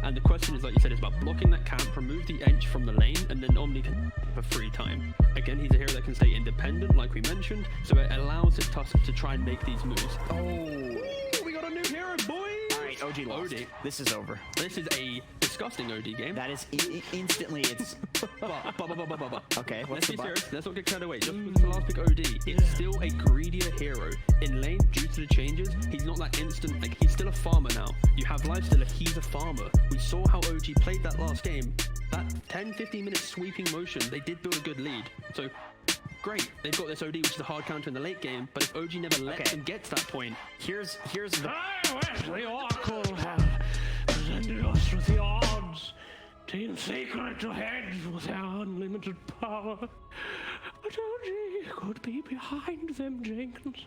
And the question is, like you said, is about blocking that camp, remove the edge from the lane, and then Omni can have free time. Again, he's a hero that can stay independent, like we mentioned, so it allows his Tusk to try and make these moves. Oh, we got a new hero, boy! Alright, OG lost. OD. This is over. This is a disgusting OD game. That is instantly, it's... Okay, what's Let's the be but? serious. Let's not get carried away. Just because the last pick OD, it's still a greedier hero. In lane, due to the changes, he's not that instant. Like, he's still a farmer now. You have Lifestealer, he's a farmer. We saw how OG played that last game. That 10-15 minute sweeping motion, they did build a good lead. So, great. They've got this OD, which is a hard counter in the late game. But if OG never lets them get to that point, here's the... The Oracle have presented us with the odds. Team Secret ahead with their unlimited power. But OG could be behind them, Jenkins.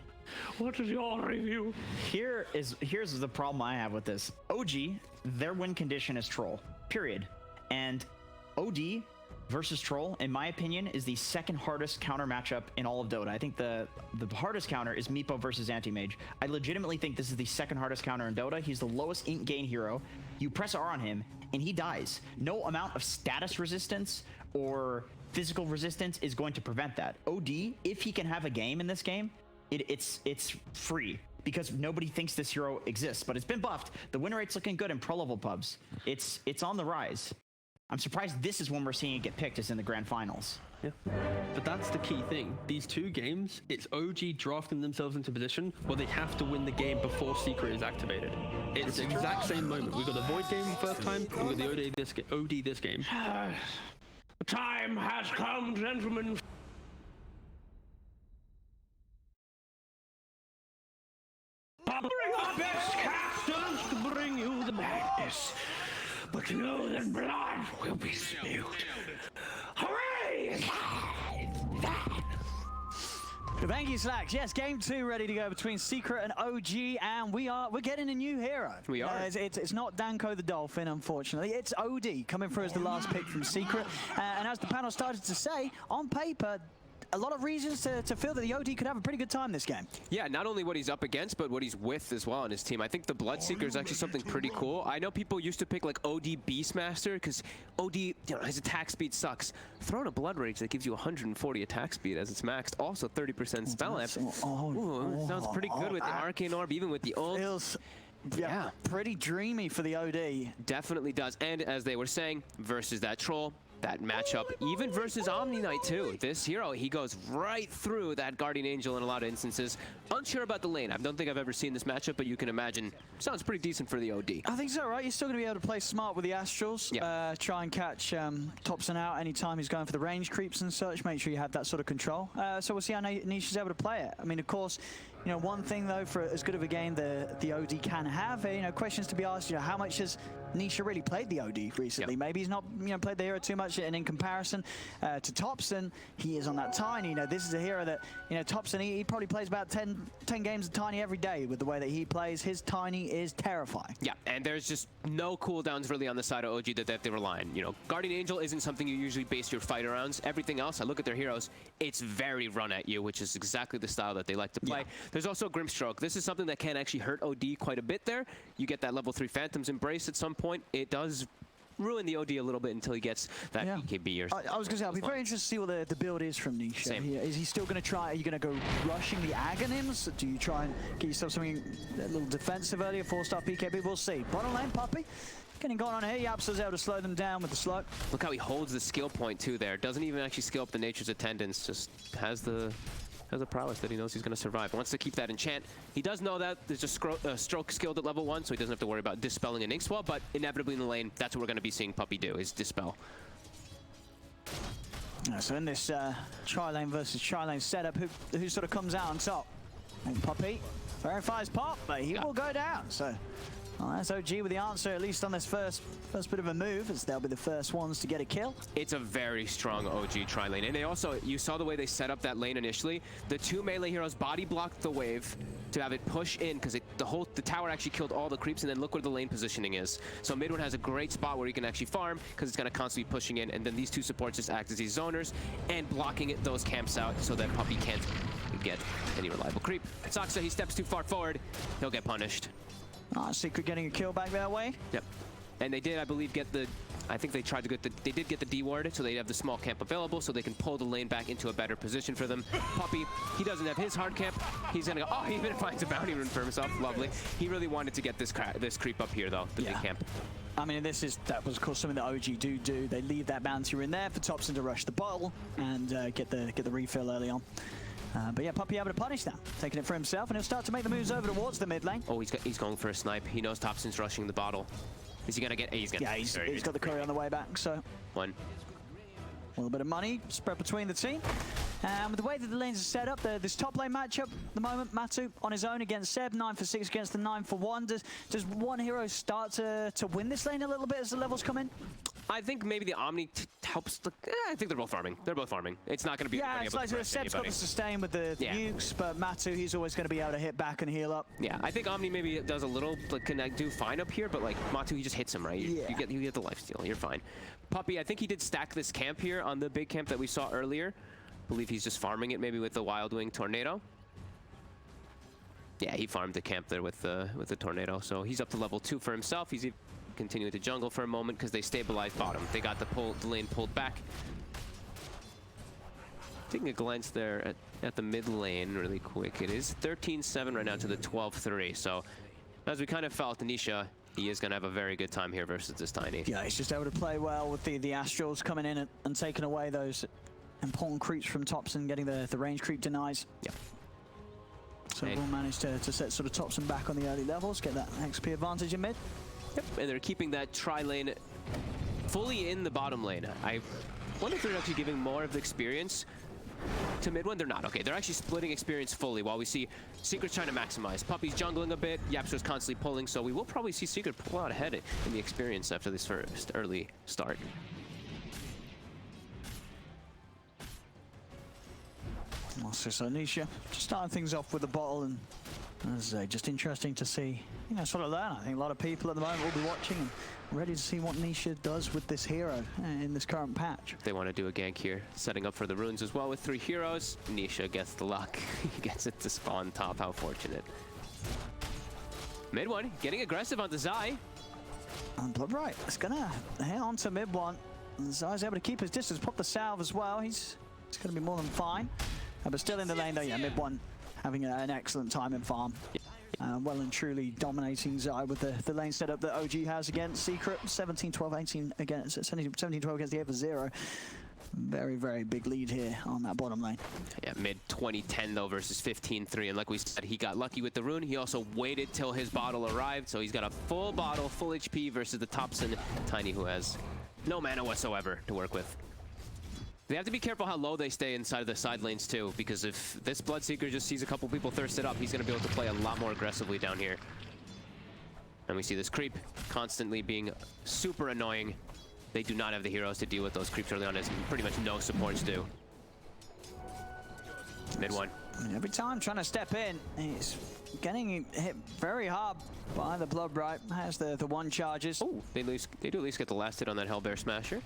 What is your review? Here's the problem I have with this. OG, their win condition is Troll, period. And OD versus Troll, in my opinion, is the second hardest counter matchup in all of Dota. I think the hardest counter is Meepo versus Anti-Mage. I legitimately think this is the second hardest counter in Dota. He's the lowest int gain hero. You press R on him, and he dies. No amount of status resistance or physical resistance is going to prevent that. OD, if he can have a game in this game, it's free, because nobody thinks this hero exists. But it's been buffed. The win rate's looking good in pro level pubs. It's on the rise. I'm surprised this is when we're seeing it get picked, is in the grand finals. yeah. But that's the key thing. These two games, it's OG drafting themselves into position where they have to win the game before Secret is activated. It's the exact same moment. We got the Void game first time, and we got the OD this game. The time has come, gentlemen. Bring our best casters to bring you the madness. But know that blood will be spilled. Hooray! Thank you, Slacks. Yes, game 2 ready to go between Secret and OG, and we're getting a new hero. We are. It's not Danko the Dolphin, unfortunately. It's OD coming through as the last pick from Secret. And as the panel started to say, on paper, a lot of reasons to feel that the OD could have a pretty good time this game. Yeah, not only what he's up against, but what he's with as well on his team. I think the Bloodseeker is actually something pretty cool. I know people used to pick like OD Beastmaster because OD, his attack speed sucks. Throw in a Blood Rage that gives you 140 attack speed as it's maxed. Also 30% spell amp. Sounds pretty good with the Arcane Orb, even with the ult. Feels, yeah, pretty dreamy for the OD. Definitely does. And as they were saying, versus that Troll, that matchup, even versus Omni Knight too. This hero, he goes right through that Guardian Angel in a lot of instances. Unsure about the lane. I don't think I've ever seen this matchup, but you can imagine, sounds pretty decent for the OD. I think so, right? You're still going to be able to play smart with the Astrals. Yeah. Try and catch Thompson out anytime he's going for the range creeps and such. Make sure you have that sort of control. So we'll see how Niche is able to play it. I mean, of course, one thing though, for as good of a game the OD can have, questions to be asked, how much has Nisha really played the OD recently? Yep. Maybe he's not played the hero too much, and in comparison to Thompson, he is on that Tiny. This is a hero that, Thompson, he probably plays about 10 games of Tiny every day with the way that he plays. His Tiny is terrifying. Yeah, and there's just no cooldowns really on the side of OG that they have to rely on. Guardian Angel isn't something you usually base your fight around. Everything else, I look at their heroes, it's very run at you, which is exactly the style that they like to play. Yeah. There's also Grimstroke. This is something that can actually hurt OD quite a bit there. You get that level 3 Phantom's Embrace at some point. It does ruin the OD a little bit until he gets that EKB. Or I was going to say, I'll be very interested to see what the build is from Nisha. Same. Is he still going to try, are you going to go rushing the Aghanims? Do you try and get yourself something a little defensive earlier, 4-star PKB? We'll see. Bottom lane, Puppy. Getting going on here. Yapsa's able to slow them down with the slug. Look how he holds the skill point too there. Doesn't even actually skill up the Nature's Attendance. Just has the prowess that he knows he's going to survive. Wants to keep that enchant. He does know that there's a stroke skilled at level 1, so he doesn't have to worry about dispelling an Inkswell, but inevitably in the lane, that's what we're going to be seeing Puppy do, is dispel. So in this tri-lane versus tri-lane setup, who sort of comes out on top? And Puppy verifies pop, but he will go down. So that's OG with the answer, at least on this first bit of a move, as they'll be the first ones to get a kill. It's a very strong OG tri-lane. And they also, you saw the way they set up that lane initially. The two melee heroes body blocked the wave to have it push in, because the tower actually killed all the creeps, and then look where the lane positioning is. So Midwood has a great spot where he can actually farm, because it's going to constantly be pushing in, and then these two supports just act as these zoners, and blocking those camps out so that Puppy can't get any reliable creep. Saksa, he steps too far forward, he'll get punished. Secret getting a kill back that way. Yep. And they did, I believe, get the... I think they tried to get the... They did get the D ward, so they have the small camp available, so they can pull the lane back into a better position for them. Puppey, he doesn't have his hard camp. He's gonna go... Oh, he even finds a bounty rune for himself. Lovely. He really wanted to get this creep up here, though, the big camp. I mean, that was, of course, something that OG do. They leave that bounty in there for Topson to rush the bottle and get the refill early on. But yeah, Puppey able to punish that, taking it for himself, and he'll start to make the moves over towards the mid lane. Oh, he's going for a snipe. He knows Topson's rushing the bottle. Is he gonna get? He's gonna. Yeah, he's got the curry on the way back. So one. A little bit of money spread between the team. With the way that the lanes are set up, this top lane matchup at the moment, Matu on his own against Seb, 9 for 6 against the 9 for 1. Does one hero start to win this lane a little bit as the levels come in? I think maybe the Omni helps. I think they're both farming. They're both farming. It's not going to be. Yeah, it's like Seb's got the sustain with the nukes, but Matu, he's always going to be able to hit back and heal up. Yeah, I think Omni maybe does a little, like, can do fine up here, but like Matu, he just hits him, right? You get the lifesteal. You're fine. Puppey, I think he did stack this camp here on the big camp that we saw earlier. I believe he's just farming it maybe with the Wild Wing Tornado. Yeah, he farmed the camp there with the Tornado, so he's up to level 2 for himself. He's continuing to jungle for a moment because they stabilized bottom. They got the lane pulled back. Taking a glance there at the mid lane really quick. It is 13-7 right now to the 12-3. So as we kind of felt, Nisha, he is going to have a very good time here versus this Tiny. Yeah, he's just able to play well with the Astrals coming in and taking away those important creeps from Topson, getting the range creep denies. Yep. So we'll manage to set sort of Topson back on the early levels, get that XP advantage in mid. Yep, and they're keeping that tri-lane fully in the bottom lane. I wonder if they're actually giving more of the experience to mid one. They're not. Okay, they're actually splitting experience fully while we see Secret's trying to maximize. Puppey's jungling a bit, Yapstra's constantly pulling, so we will probably see Secret pull out ahead in the experience after this first early start. So Nisha just starting things off with the bottle, and as I say, just interesting to see, sort of learn. I think a lot of people at the moment will be watching and ready to see what Nisha does with this hero in this current patch. They want to do a gank here, setting up for the runes as well with 3 heroes. Nisha gets the luck. He gets it to spawn top. How fortunate. Mid one, getting aggressive on the Zai. And Bloodbright is gonna hit onto mid one. And Zai's able to keep his distance, pop the salve as well. He's gonna be more than fine. But still in the lane though, yeah, mid one having an excellent time in farm. Well and truly dominating Zai with the lane setup that OG has against Secret. 17-12-18 against 17-12 against the Ever Zero. Very, very big lead here on that bottom lane. Yeah, mid 20-10 though versus 15-3. And like we said, he got lucky with the rune. He also waited till his bottle arrived. So he's got a full bottle, full HP versus the Topson Tiny, who has no mana whatsoever to work with. They have to be careful how low they stay inside of the side lanes too, because if this Bloodseeker just sees a couple people thirsted up, he's going to be able to play a lot more aggressively down here. And we see this creep constantly being super annoying. They do not have the heroes to deal with those creeps early on, as pretty much no supports do. Mid one. Every time trying to step in, he's getting hit very hard by the Bloodbright. Has the one charges. Oh, they do at least get the last hit on that Hellbear Smasher.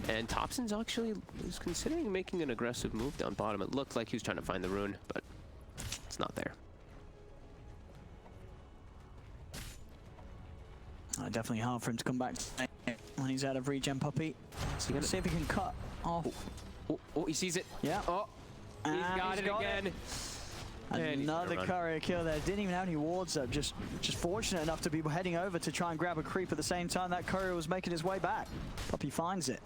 And Topson's actually is considering making an aggressive move down bottom. It looked like he was trying to find the rune, but it's not there. Definitely hard for him to come back when he's out of regen, Puppey. So let's see if he can cut off. Oh, he sees it. Yeah. Oh, he's got it again. Another courier kill there. Didn't even have any wards up. Just fortunate enough to be heading over to try and grab a creep at the same time that courier was making his way back. Puppey finds it.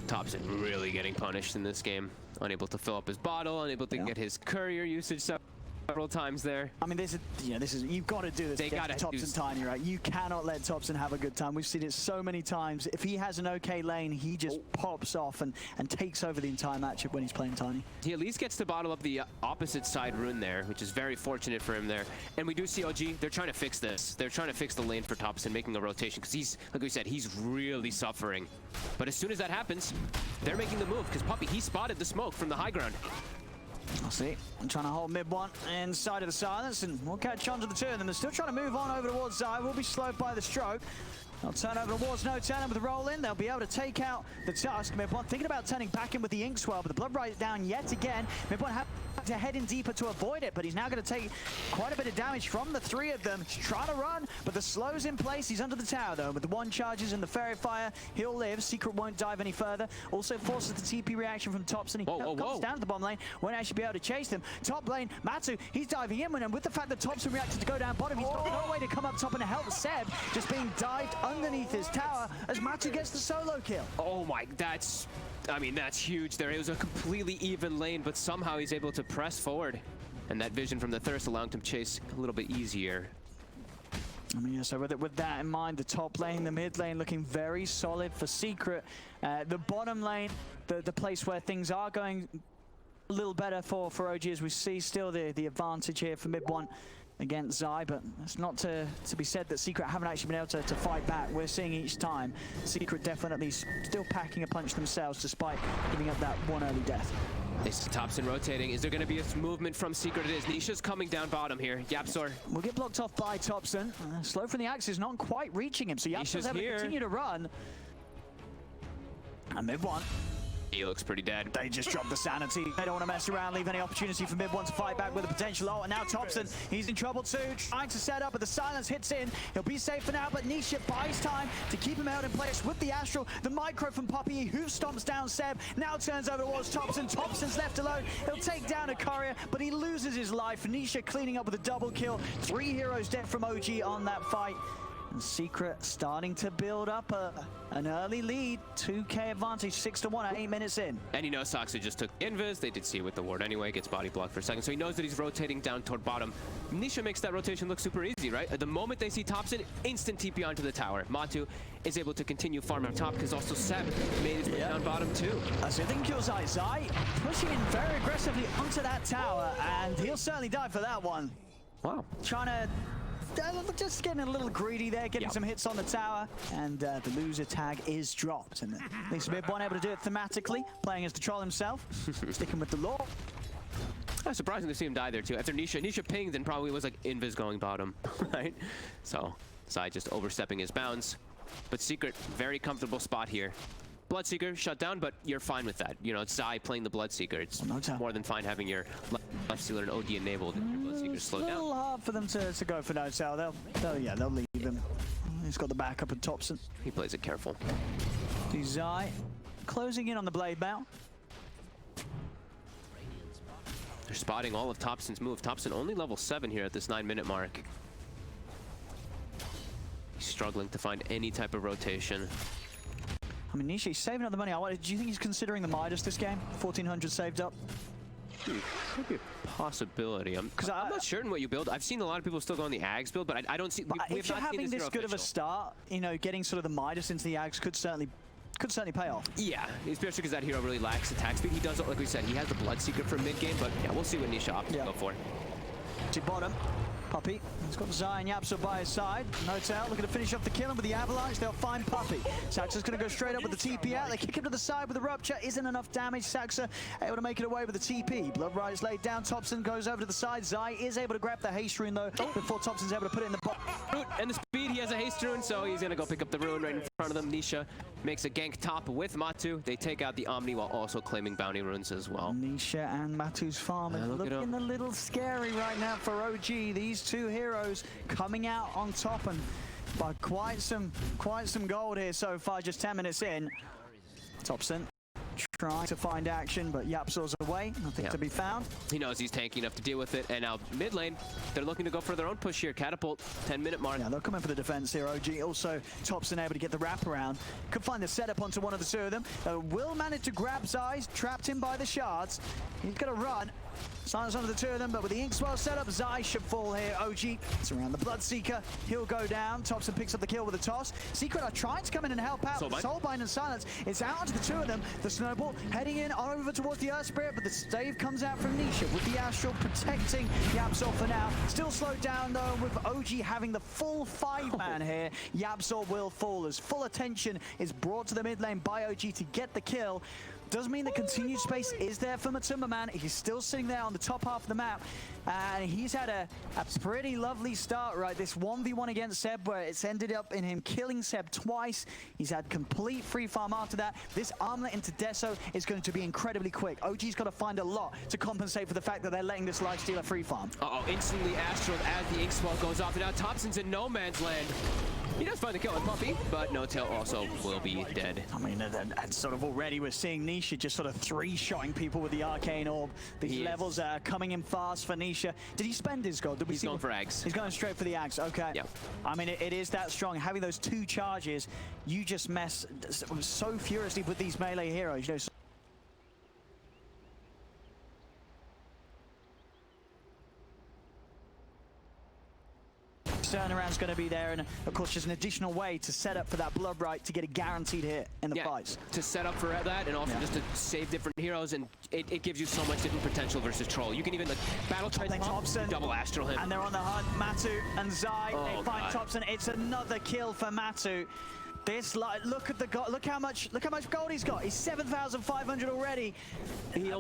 Topson really getting punished in this game. Unable to fill up his bottle, unable to get his courier usage several times there. I mean, this is you've got to do this against Topson Tiny, right? You cannot let Topson have a good time. We've seen it so many times. If he has an okay lane, he just pops off and takes over the entire matchup when he's playing Tiny. He at least gets to bottle up the opposite side rune there, which is very fortunate for him there. And we do see OG, they're trying to fix this. They're trying to fix the lane for Topson, making a rotation, because he's, like we said, he's really suffering. But as soon as that happens, they're making the move, because Puppey, he spotted the smoke from the high ground. I'll see. I'm trying to hold mid one inside of the silence, and we'll catch on to the two of them. They're still trying to move on over towards Zai. Will be slowed by the stroke. They'll turn over towards no turn with the roll in. They'll be able to take out the Tusk. Mid one thinking about turning back in with the Inkswell, but the Bloodbright down yet again. Mid one to head in deeper to avoid it, but he's now going to take quite a bit of damage from the three of them. He's trying to run, but the slow's in place. He's under the tower, though. With the one charges and the fairy fire, he'll live. Secret won't dive any further. Also forces the TP reaction from Topson. He comes down to the bottom lane. Won't actually be able to chase them. Top lane, Matu, he's diving in with him. With the fact that Topson reacted to go down bottom, he's got no way to come up top and help Seb. Just being dived underneath his tower as Matu gets the solo kill. Oh my, that's huge there. It was a completely even lane, but somehow he's able to press forward. And that vision from the Thirst allowing him to chase a little bit easier. I mean, yeah, so with that in mind, the top lane, the mid lane looking very solid for Secret. The bottom lane, the place where things are going a little better for OG, as we see still the advantage here for mid one against Zai, but it's not to be said that Secret haven't actually been able to fight back. We're seeing each time Secret definitely still packing a punch themselves despite giving up that one early death. It's Topson rotating. Is there going to be a movement from Secret? It is. Nisha's coming down bottom here. Yapzor will get blocked off by Topson. Slow from the axe is not quite reaching him, so Yapzor's able to continue to run. And mid one. He looks pretty dead. They just dropped the sanity. They don't want to mess around, leave any opportunity for mid one to fight back with a potential ult. And now Topson, he's in trouble too, trying to set up, but the silence hits in. He'll be safe for now, but Nisha buys time to keep him out in place with the Astral. The micro from Puppy, who stomps down Seb, now turns over towards Topson. Topson's left alone. He'll take down a courier, but he loses his life. Nisha cleaning up with a double kill. 3 heroes dead from OG on that fight. And Secret starting to build up an early lead. 2K advantage, 6-1 at 8 minutes in. And he knows Soxa just took invis. They did see it with the ward anyway. Gets body blocked for a second. So he knows that he's rotating down toward bottom. Nisha makes that rotation look super easy, right? At the moment they see Topson, instant TP onto the tower. Matu is able to continue farming top because also Seb made his way down bottom too. So I think kills Zai pushing in very aggressively onto that tower, and he'll certainly die for that one. Wow. Trying to just getting a little greedy there, getting some hits on the tower, and the loser tag is dropped. And at least mid one able to do it thematically, playing as the troll himself, sticking with the law. Surprising to see him die there too. After Nisha pinged and probably was like invis going bottom, right? So Zai just overstepping his bounds. But Secret, very comfortable spot here. Bloodseeker shut down, but you're fine with that. You know, it's Zai playing the Bloodseeker. It's more than fine having your Lifestealer and OD enabled and your Bloodseeker slowed down. It's a little hard for them to go for no tail. They'll leave him. He's got the backup of Topson. He plays it careful. Zai closing in on the blade bout. They're spotting all of Topson's move. Topson only level 7 here at this 9-minute mark. He's struggling to find any type of rotation. I mean, Nisha, he's saving up the money. Do you think he's considering the Midas this game? 1,400 saved up? Could be a possibility. I'm not certain what you build. I've seen a lot of people still go on the Ags build, but I don't see. If you're having this good of a start, you know, getting sort of the Midas into the Ags could certainly pay off. Yeah, especially because that hero really lacks attack speed. He does, like we said, he has the Bloodseeker for mid game, but yeah, we'll see what Nisha opts to go for. To bottom. Puppy, he's got Zai and Yapzor by his side. No tail, looking to finish off the kill, and with the avalanche, they'll find Puppy. Saxa's going to go straight up with the TP out. They kick him to the side with the rupture. Isn't enough damage. Saxa able to make it away with the TP. Blood Rider's laid down. Topson goes over to the side. Zai is able to grab the haste rune, though, before Topson's able to put it in the box. And the speed, he has a haste rune, so he's going to go pick up the rune right in front of them. Nisha makes a gank top with Matu. They take out the Omni while also claiming bounty runes as well. Nisha and Matu's farm is looking a little scary right now for OG. These two heroes coming out on top and by quite some gold here so far, just 10 minutes in. Topson trying to find action, but Yapzor's away, nothing to be found. He knows he's tanky enough to deal with it, and now mid lane, they're looking to go for their own push here. Catapult, 10-minute mark. Yeah, they'll come in for the defense here, OG. Also, Topson able to get the wraparound. Could find the setup onto one of the two of them. Will manage to grab Zai, trapped him by the shards. He's gonna run. Silence under the two of them, but with the Inkswell setup, Zai should fall here. OG, it's around the Bloodseeker. He'll go down. Topson picks up the kill with a toss. Secret are trying to come in and help out. Soulbind and Silence. It's out onto the two of them. The Snowball heading in over towards the Earth Spirit, but the stave comes out from Nisha with the Astral protecting Yapzor for now. Still slowed down though, with OG having the full 5-man here. Yapzor will fall as full attention is brought to the mid lane by OG to get the kill. does mean the continued space is there for Matumba Man. He's still sitting there on the top half of the map, and he's had a pretty lovely start, right? This 1v1 against Seb, where it's ended up in him killing Seb twice. He's had complete free farm after that. This armlet into Deso is going to be incredibly quick. OG's got to find a lot to compensate for the fact that they're letting this lifestealer free farm. Uh-oh, instantly Astral as the ink spell goes off, and now Thompson's in no man's land. He does find the kill on Puppy, but No Tail also will be dead. I mean, and sort of already we're seeing Nisha just sort of three-shotting people with the Arcane Orb. These levels are coming in fast for Nisha. Did he spend his gold? He's going for Axe. He's going straight for the Axe, okay. Yep. I mean, it is that strong. Having those 2 charges, you just mess so furiously with these melee heroes. You know, turnaround's going to be there, and of course just an additional way to set up for that blood right to get a guaranteed hit in the fights. To set up for that, and also just to save different heroes, and it gives you so much different potential versus Troll. You can even like battle Thompson, double Astral him. And they're on the hunt. Matu and Zai, they find Thompson. It's another kill for Matu. This, look at the look how much gold he's got. He's 7,500 already.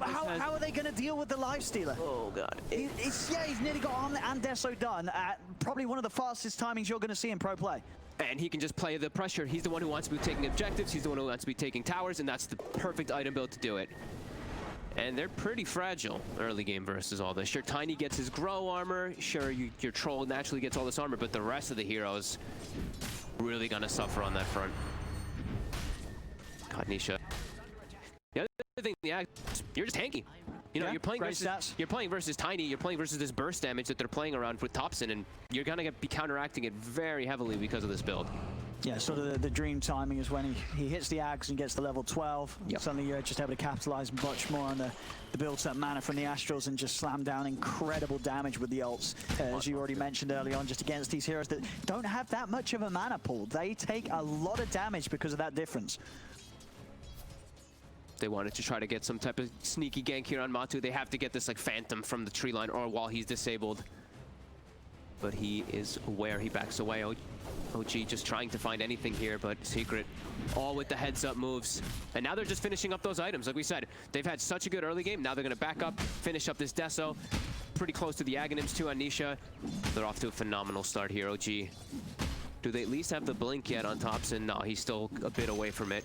How are they going to deal with the lifestealer? Oh god. He's nearly got Armlet and Deso done at probably one of the fastest timings you're going to see in pro play. And he can just play the pressure. He's the one who wants to be taking objectives. He's the one who wants to be taking towers, and that's the perfect item build to do it. And they're pretty fragile early game versus all this. Sure, Tiny gets his grow armor. Sure, your Troll naturally gets all this armor, but the rest of the heroes really gonna suffer on that front. God, Nisha. The other thing, you're just tanky. You know, you're playing versus Tiny. You're playing versus this burst damage that they're playing around with Thompson, and you're gonna be counteracting it very heavily because of this build. Yeah, sort of the dream timing is when he hits the Axe and gets to level 12. Yep. Suddenly you're just able to capitalize much more on the built-up mana from the Astrals and just slam down incredible damage with the ults. As you already mentioned early on, just against these heroes that don't have that much of a mana pool. They take a lot of damage because of that difference. They wanted to try to get some type of sneaky gank here on Matu. They have to get this like Phantom from the tree line or while he's disabled. But he is aware, he backs away. OG just trying to find anything here, but Secret all with the heads up moves. And now they're just finishing up those items. Like we said, they've had such a good early game. Now they're gonna back up, finish up this Deso. Pretty close to the Aghanims too on Nisha. They're off to a phenomenal start here, OG. Do they at least have the blink yet on Thompson? No, he's still a bit away from it.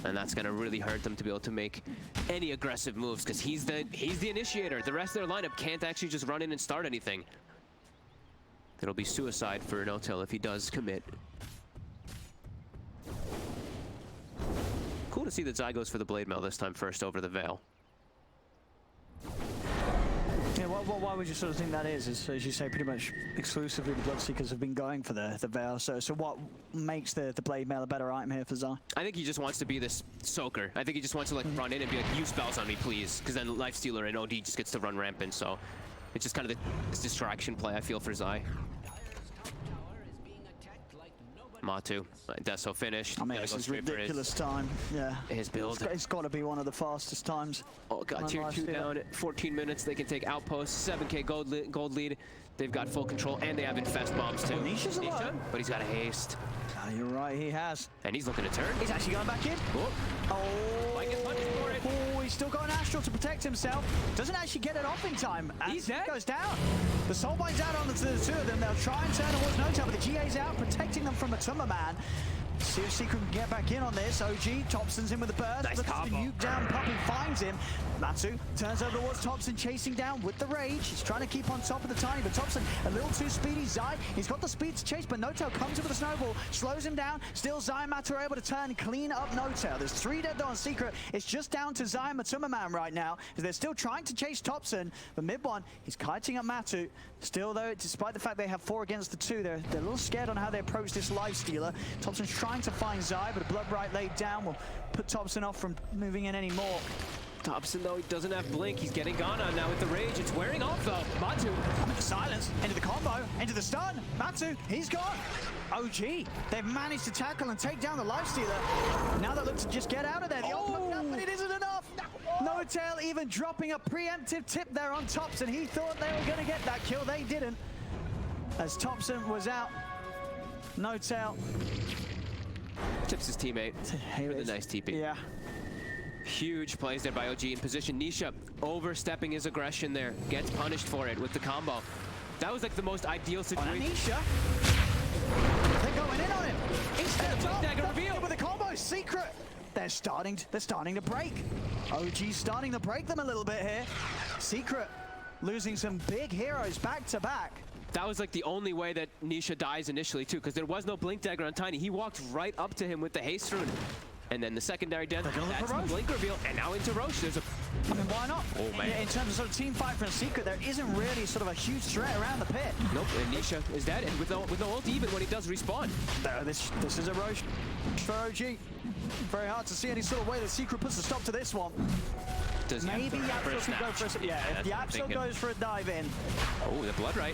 And that's gonna really hurt them to be able to make any aggressive moves because he's the initiator. The rest of their lineup can't actually just run in and start anything. It'll be suicide for No Tail if he does commit. Cool to see that Zai goes for the Blade Mail this time first over the Veil. Yeah, why would you sort of think that is, as you say, pretty much exclusively the Bloodseekers have been going for the Veil. So what makes the Blade Mail a better item here for Zai? I think he just wants to be this soaker. I think he just wants to like run in and be like, use spells on me, please. Because then Lifestealer and OD just gets to run rampant. So it's just kind of this distraction play, I feel, for Zai. Matu, Deso finished. I mean, this is ridiculous time. Yeah. His build. It's got to be one of the fastest times. Oh god, tier 2 down at 14 minutes. They can take Outpost, 7k gold lead. They've got full control, and they have Infest bombs too. Nisha's alone. But he's got a haste. You're right, he has. And he's looking to turn. He's actually going back in. Might get punished for it. Oh, he's still got an Astral to protect himself. Doesn't actually get it off in time. He's dead. Goes down. The Soulbind's out on the two of them. They'll try and turn towards No Tail, but the GA's out, protecting them from Matumba Man. See if Secret can get back in on this. OG, Thompson's in with the burst. Nice Looks to combo. nuke down. Puppy finds him. Matu turns over towards Thompson, chasing down with the rage. He's trying to keep on top of the Tiny, but Thompson a little too speedy. Zai, he's got the speed to chase, but No Tail comes in with a snowball, slows him down. Still Zai and Matu are able to turn, clean up No Tail. There's 3 dead though on Secret. It's just down to Zai and Matumba Man right now, as they're still trying to chase Thompson. But mid one, he's kiting up Matu. Still though, despite the fact they have 4 against the 2, they're a little scared on how they approach this Lifestealer. Thompson's trying to find Zai, but a Blood Right laid down will put Thompson off from moving in anymore. Thompson, though, he doesn't have blink. He's getting gone on now with the rage. It's wearing off, though. Matu. Into the silence, into the combo, into the stun. Matu, he's gone. OG, they've managed to tackle and take down the Lifestealer. Now they look to just get out of there. The ultimate up, but it isn't enough. No Tail even dropping a preemptive tip there on Thompson. He thought they were going to get that kill. They didn't. As Thompson was out, No Tail tips his teammate for the nice TP. Yeah. Huge plays there by OG in position. Nisha overstepping his aggression there. Gets punished for it with the combo. That was like the most ideal situation. Nisha. They're going in on him. Instead of dagger reveal with a combo. Secret. They're starting to break. OG's starting to break them a little bit here. Secret losing some big heroes back to back. That was like the only way that Nisha dies initially too, because there was no blink dagger on Tiny. He walked right up to him with the haste rune. And then the secondary death, that's the blink reveal, and now into Roche. There's a... I mean, why not? Oh, man. In terms of sort of team fight from Secret, there isn't really sort of a huge threat around the pit. Nope, and Nisha is dead, and with no ult even when he does respawn. This is a Roche for OG. Very hard to see any sort of way that Secret puts a stop to this one. Does Maybe Yapso can go for a... Yeah, if Yapso goes for a dive in. Oh, the blood right.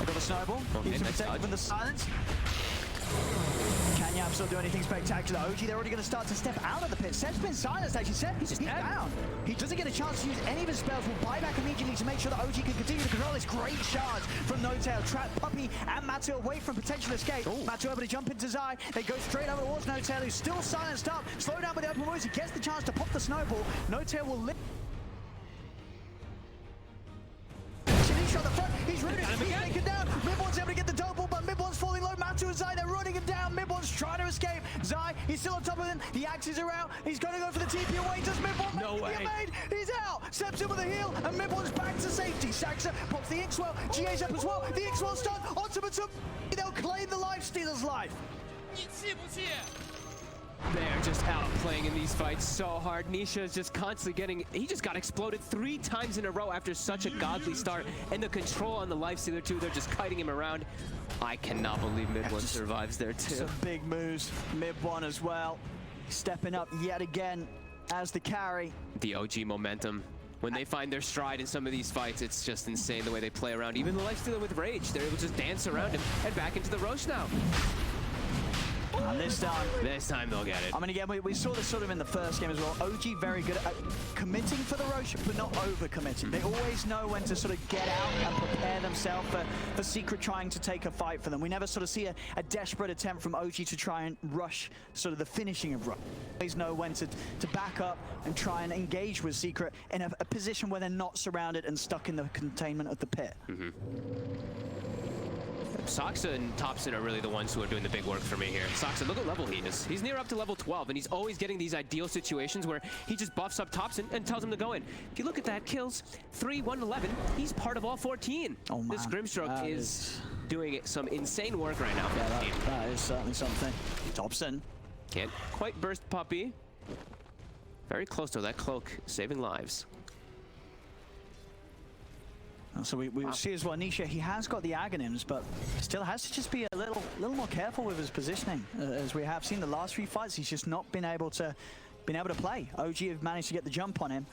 I got a snowball. Okay, He's nice protected from the silence. Can Yapso do anything spectacular? OG, they're already going to start to step out of the pit. Seb's been silenced, actually. Seb, he's down. He doesn't get a chance to use any of his spells. Will buy back immediately to make sure that OG can continue to control this great charge from No-Tail. Trap Puppy and Matu away from potential escape. Matu able to jump into Zai. They go straight over towards No-Tail, who's still silenced up. Slow down with the open wounds. He gets the chance to pop the snowball. No-Tail will live. On the front, he's running, he's taken down. Midwan's able to get the double, but Midwan's falling low. Matu and Zai, they're running him down. Midwan's trying to escape. Zai, he's still on top of him. The axes are out. He's going to go for the TP away. Does Midwan no way. He's out. Steps in with a heal, and Midwan's back to safety. Saxa pops the Inkswell. GA's up as well. The Inkswell stun onto Matu. They'll claim the Lifestealer's life. They're just outplaying in these fights so hard. Nisha is just constantly getting... He just got exploded 3 times in a row after such a godly start. And the control on the Lifestealer too, they're just kiting him around. I cannot believe Mid-1 survives there too. Some big moves. Mid-1 as well. Stepping up yet again as the carry. The OG momentum. When they find their stride in some of these fights, it's just insane the way they play around. Even the Lifestealer with Rage, they're able to just dance around him and back into the Roche now. And this time they'll get it. I mean, again, we saw this sort of in the first game as well. OG very good at committing for the Roche, but not over-committing. They always know when to sort of get out and prepare themselves for Secret trying to take a fight for them. We never sort of see a desperate attempt from OG to try and rush sort of the finishing of Roche. They always know when to back up and try and engage with Secret in a position where they're not surrounded and stuck in the containment of the pit. Saxa and Topson are really the ones who are doing the big work for me here. Saxa, look what level he is. He's near up to level 12, and he's always getting these ideal situations where he just buffs up Topson and tells him to go in. If you look at that, kills 3, 1, 11. He's part of all 14. Oh, man. This Grimstroke is doing some insane work right now. Yeah, that is certainly something. Topson. Can't quite burst Puppy. Very close to that cloak, saving lives. So we see as well, Nisha, he has got the Aghanims, but still has to just be a little more careful with his positioning. As we have seen the last few fights, he's just not been able to play. OG have managed to get the jump on him.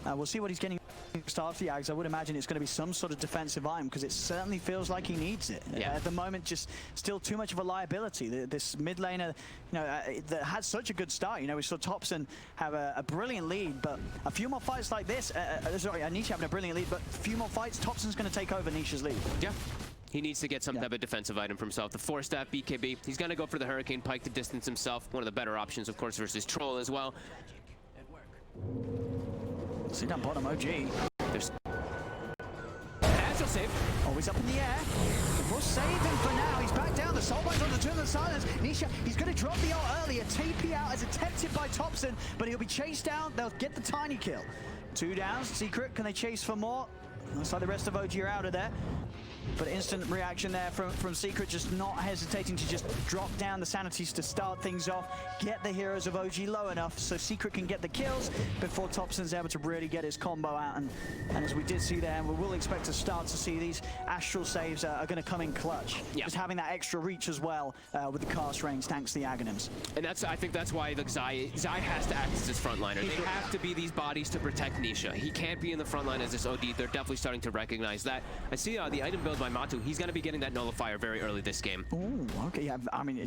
We'll see what he's getting after the Ags. I would imagine it's going to be some sort of defensive item because it certainly feels like he needs it. Yeah. At the moment, just still too much of a liability. This mid laner, that had such a good start. We saw Topson have a brilliant lead, but a few more fights like this. Sorry, Nisha having a brilliant lead, but a few more fights, Topson's going to take over Nisha's lead. Yeah. He needs to get some type of defensive item for himself. The 4-staff BKB. He's going to go for the Hurricane Pike to distance himself. One of the better options, of course, versus Troll as well. See down bottom, OG. There's Astral save. Always up in the air. We'll save him for now. He's back down. The Soulbine's on the Tomb of Silence. Nisha, he's going to drop the ult earlier. TP out as attempted by Topson, but he'll be chased down. They'll get the tiny kill. 2 downs. Secret, can they chase for more? Looks like the rest of OG are out of there. But instant reaction there from Secret, just not hesitating to just drop down the sanities to start things off, get the heroes of OG low enough so Secret can get the kills before Topson's able to really get his combo out. And as we did see there, and we will expect to start to see these Astral saves are going to come in clutch. Yeah. Just having that extra reach as well with the cast range thanks to the Aghanims. And I think that's why the Zai has to act as his frontliner. They have to be these bodies to protect Nisha. He can't be in the front line as this OD. They're definitely starting to recognize that. I see the item build by Matu. He's going to be getting that nullifier very early this game. Ooh, okay. Yeah, I mean,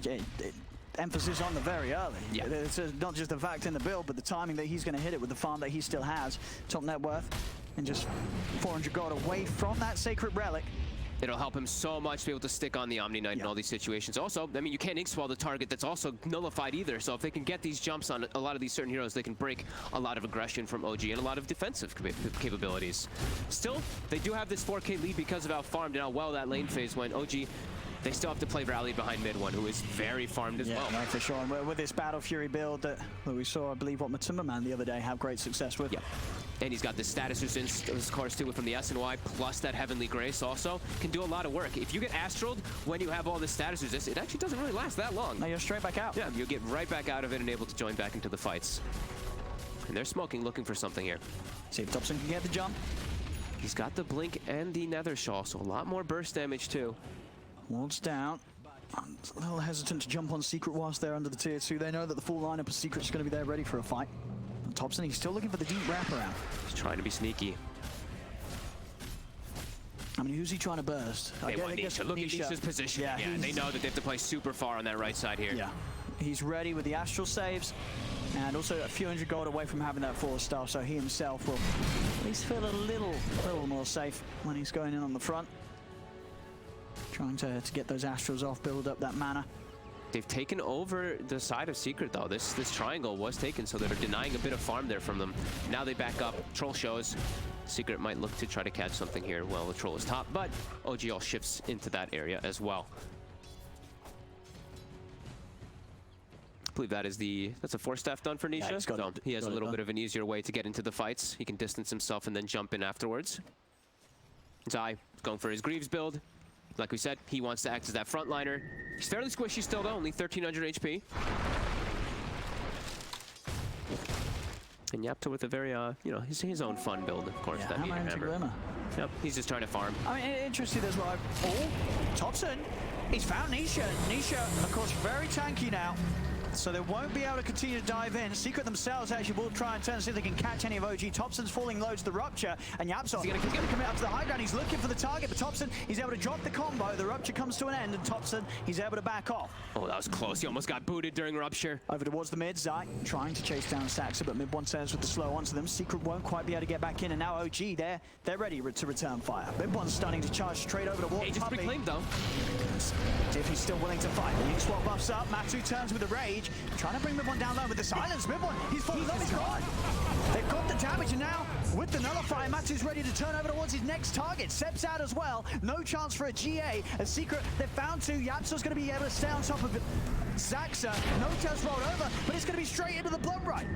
emphasis on the very early. Yeah. It's not just the fact in the build, but the timing that he's going to hit it with the farm that he still has. Top net worth and just 400 gold away from that Sacred Relic. It'll help him so much to be able to stick on the Omni Knight in all these situations. Also, I mean, you can't ink swell the target that's also nullified either. So if they can get these jumps on a lot of these certain heroes, they can break a lot of aggression from OG and a lot of defensive capabilities. Still, they do have this 4K lead because of how farmed and how well that lane phase went. OG, they still have to play rally behind mid one, who is very farmed as well. Yeah, for sure. And with this Battle Fury build that we saw, I believe, what Matumba Man the other day have great success with. Yeah. And he's got the status resistance, of course, too, from the SNY, plus that Heavenly Grace also can do a lot of work. If you get astraled when you have all this status resistance, it actually doesn't really last that long. No, you're straight back out. Yeah, you'll get right back out of it and able to join back into the fights. And they're smoking, looking for something here. See if Dobson can get the jump. He's got the Blink and the Nether Shawl, so a lot more burst damage, too. Wards down. I'm a little hesitant to jump on Secret whilst they're under the tier 2. They know that the full lineup of Secret's going to be there ready for a fight. And Dobson, he's still looking for the deep wraparound. He's trying to be sneaky. I mean, who's he trying to burst? They want Nisha. Look at Nisha's position. Yeah, they know that they have to play super far on that right side here. Yeah. He's ready with the Astral saves, and also a few hundred gold away from having that 4-star, so he himself will at least feel a little more safe when he's going in on the front. Trying to get those Astrals off, build up that mana. They've taken over the side of Secret, though. This triangle was taken, so they're denying a bit of farm there from them. Now they back up. Troll shows. Secret might look to try to catch something here while the Troll is top, but OG all shifts into that area as well. I believe that is that's a 4-staff done for Nisha. Yeah, so he has a little bit of an easier way to get into the fights. He can distance himself and then jump in afterwards. Zai going for his Greaves build. Like we said, he wants to act as that frontliner. He's fairly squishy still, though, only 1,300 HP. And Yapta with a very, you know, his own fun build, of course. Yeah, that Hammer into Glimmer. Yep, he's just trying to farm. I mean, interesting as well. Oh, Dobson, he's found Nisha. Nisha, of course, very tanky now. So they won't be able to continue to dive in. Secret themselves actually will try and turn and see if they can catch any of OG. Topson's falling low to the Rupture, and Yapsov, he's going to commit up to the high ground. He's looking for the target, but Topson, he's able to drop the combo. The Rupture comes to an end, and Topson, he's able to back off. Oh, that was close. He almost got booted during Rupture. Over towards the mid, Zai trying to chase down Saxa, but mid one says with the slow onto them. Secret won't quite be able to get back in, and now OG, they're ready to return fire. Mid one's starting to charge straight over to Wall. He just reclaimed, though. If he's still willing to fight. The Link swap buffs up. Matu turns with the Rage, trying to bring Mid one down low with the silence. Mid one, he's falling low, he's gone. They've got the damage, and now with the nullifier, Matu's ready to turn over towards his next target. Seb's out as well. No chance for a GA. A Secret, they've found two. Yapso's going to be able to stay on top of it. Zaxa, No-Tail's rolled over, but it's going to be straight into the Blood Right.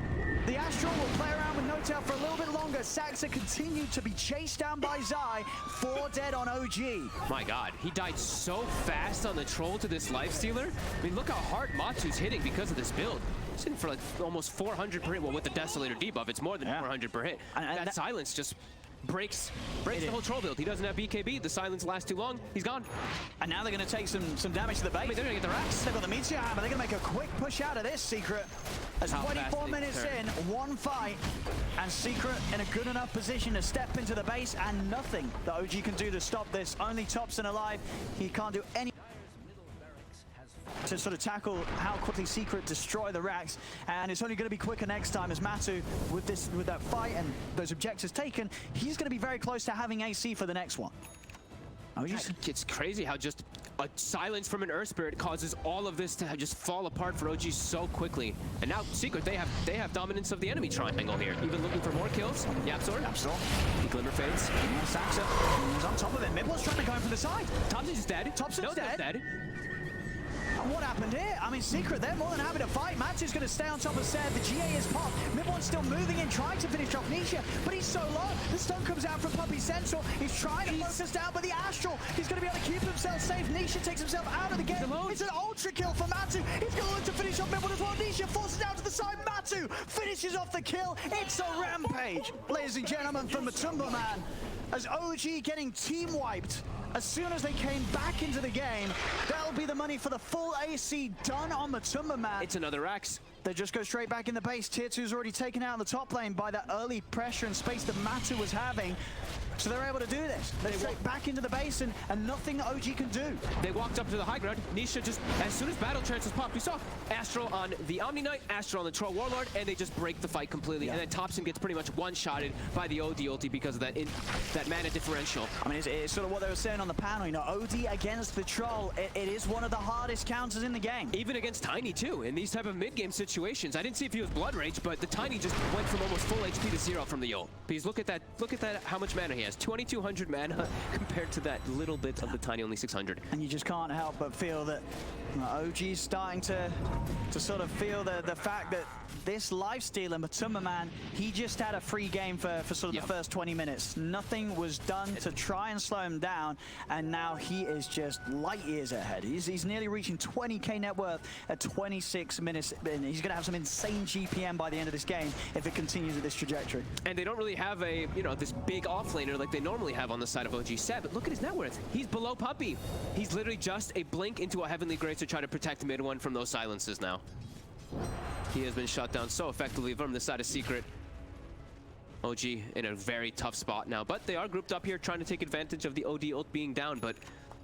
The Astral will play around with No-Tail for a little bit longer. Saxa continued to be chased down by Zai. 4 dead on OG. My God, he died so fast on the Troll to this Lifestealer. I mean, look how hard Matu's hitting because of this build. He's hitting for like almost 400 per hit. Well, with the Desolator debuff, it's more than 400 per hit. And that silence just breaks the whole Troll build. He doesn't have BKB. The silence lasts too long. He's gone. And now they're going to take some damage to the base. I mean, they're going to get the racks. They've got the Meteor Hammer. They're going to make a quick push out of this, Secret. As 24 minutes in, one fight, and Secret in a good enough position to step into the base, and nothing that OG can do to stop this. Only Topson alive. He can't do any to sort of tackle how quickly Secret destroy the racks, and it's only going to be quicker next time as Matu, with that fight and those objectives taken, he's going to be very close to having AC for the next one. It's crazy how just a silence from an Earth Spirit causes all of this to just fall apart for OG so quickly. And now Secret, they have dominance of the enemy triangle here. Even looking for more kills. Yapsor. Glimmer fades. Saxa is on top of it. Mid one's trying to go in from the side. Topson's dead. Topson's dead. And what happened here? I mean, Secret, they're more than happy to fight. Matu's going to stay on top of Seb. The GA is popped. Mid one's still moving in, trying to finish off Nisha, but he's so low. The stun comes out from Puppy Central. He's trying to focus down, but the Astral, he's going to be able to keep himself safe. Nisha takes himself out of the game. It's an ultra kill for Matu. He's going to look to finish off Mid one as well. Nisha forces down to the side. Matu finishes off the kill. It's a rampage, ladies and gentlemen, from Matumba Man. As OG getting team wiped as soon as they came back into the game. That'll be the money for the full AC done on Matumba Man. It's another Rex. They just go straight back in the base. Tier 2's already taken out in the top lane by that early pressure and space that Matu was having. So they're able to do this. They're straight back into the base and nothing OG can do. They walked up to the high ground. Nisha just, as soon as battle chances popped, we saw Astral on the Omni Knight, Astral on the Troll Warlord, and they just break the fight completely. And then Thompson gets pretty much one-shotted by the OD ulti because of that mana differential. I mean, it's sort of what they were saying on the panel. You know, OD against the Troll, it is one of the hardest counters in the game. Even against Tiny, too, in these type of mid-game situations. I didn't see if he was Blood Rage, but the Tiny just went from almost full HP to 0 from the ult. Because look at that, how much mana he has. 2,200 mana compared to that little bit of the Tiny, only 600. And you just can't help but feel that OG's starting to sort of feel the fact that this lifestealer, Matuma Man, he just had a free game for sort of the first 20 minutes. Nothing was done to try and slow him down, and now he is just light years ahead. He's nearly reaching 20k net worth at 26 minutes, and he's going to have some insane GPM by the end of this game if it continues at this trajectory. And they don't really have a, this big offlaner like they normally have on the side of OG Seb, but look at his net worth. He's below Puppey. He's literally just a blink into a Heavenly Grace to try to protect mid one from those silences now. He has been shut down so effectively from the side of Secret. OG in a very tough spot now, but they are grouped up here trying to take advantage of the OD ult being down, but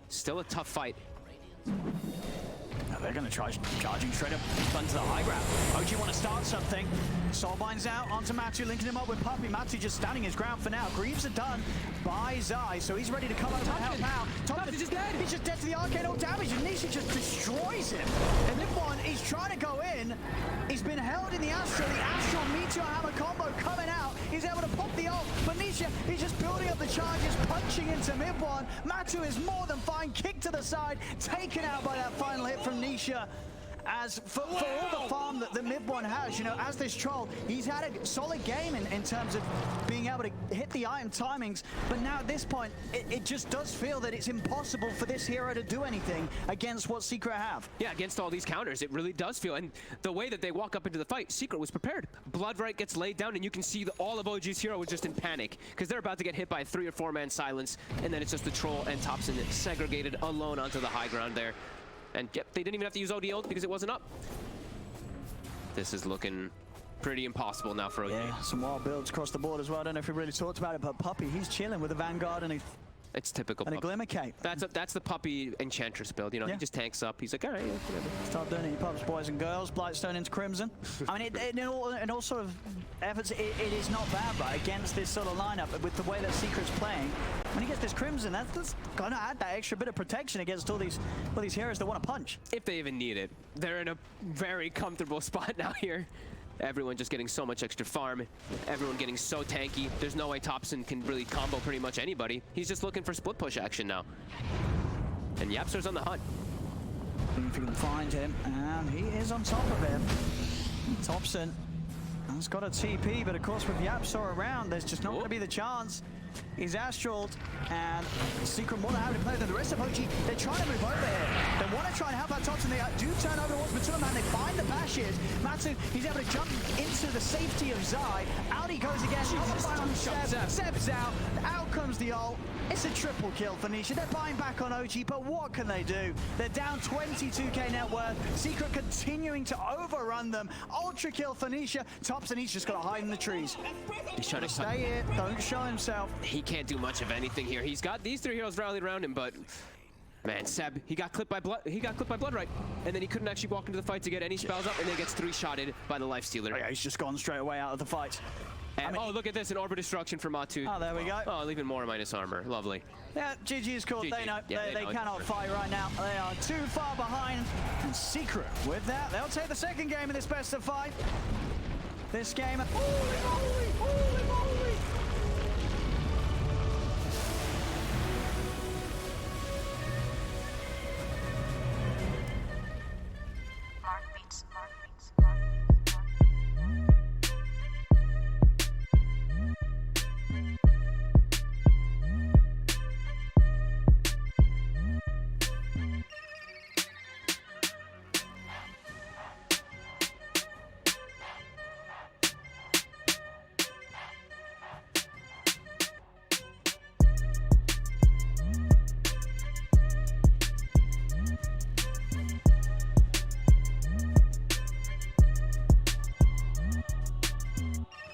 still a tough fight. They're going to try charging straight up onto the high ground. OG want to start something. Soulbind's out onto Matu, linking him up with Puppey. Matu just standing his ground for now. Greaves are done by Zai, so he's ready to come over and help out. Thompson's just dead. He's just dead to the arcane ult damage, and Nisha just destroys him. And this one, he's trying to go in. He's been held in the Astral. The Astral Meteor Hammer combo coming out. He's able to pop the ult, but Nisha, he's just building up the charges, punching into mid one. Matu is more than fine. Kick to the side, taken out by that final hit from Nisha. As for all the farm that the mid one has, as this Troll, he's had a solid game in terms of being able to hit the item timings, but now at this point, it just does feel that it's impossible for this hero to do anything against what Secret have. Yeah, against all these counters, it really does feel, and the way that they walk up into the fight, Secret was prepared. Bloodright gets laid down, and you can see all of OG's hero was just in panic, because they're about to get hit by a 3 or 4 man silence, and then it's just the Troll and Thompson segregated alone onto the high ground there. And yep, they didn't even have to use OD ult because it wasn't up. This is looking pretty impossible now for OD. Yeah, some wild builds across the board as well. I don't know if we really talked about it, but Puppey, he's chilling with a Vanguard and it's typical. And a Glimmer Cape. That's the Puppey Enchantress build. He just tanks up. He's like, all right, whatever. Start doing it, you pups, boys and girls. Blightstone into Crimson. I mean, in all sort of efforts, it is not bad, but against this sort of lineup, with the way that Secret's playing, when he gets this Crimson, that's gonna add that extra bit of protection against all these heroes that want to punch. If they even need it, they're in a very comfortable spot now here. Everyone just getting so much extra farm. Everyone getting so tanky. There's no way Thompson can really combo pretty much anybody. He's just looking for split push action now. And Yapster's on the hunt. If you can find him, and he is on top of him. Thompson has got a TP, but of course with Yapsor around, there's just not going to be the chance. He's Astraled, and Secret more than happy to play with the rest of OG. They're trying to move over here. They want to try and help out Thompson. They do turn over towards Matuma Man. They find the bashes. Matu, he's able to jump into the safety of Zai. Out he goes again. Seb's out. Out comes the ult. It's a triple kill for Nisha. They're buying back on OG, but what can they do? They're down 22k net worth. Secret continuing to overrun them. Ultra kill for Nisha. Thompson, he's just got to hide in the trees. He's trying to stay here. Don't show himself. He can't do much of anything here. He's got these 3 heroes rallied around him, but man, Seb, he got clipped by Bloodright, and then he couldn't actually walk into the fight to get any spells up, and then gets 3-shotted by the Lifestealer. Oh, yeah, he's just gone straight away out of the fight. And, oh, look at this, an Orb of Destruction for Matu. Oh, there we go. Oh, even more minus armor. Lovely. Yeah, GG is called. GG. They know. Yeah, they cannot fight right now. They are too far behind. And Secret, with that, they'll take the second game of this best of 5. This game.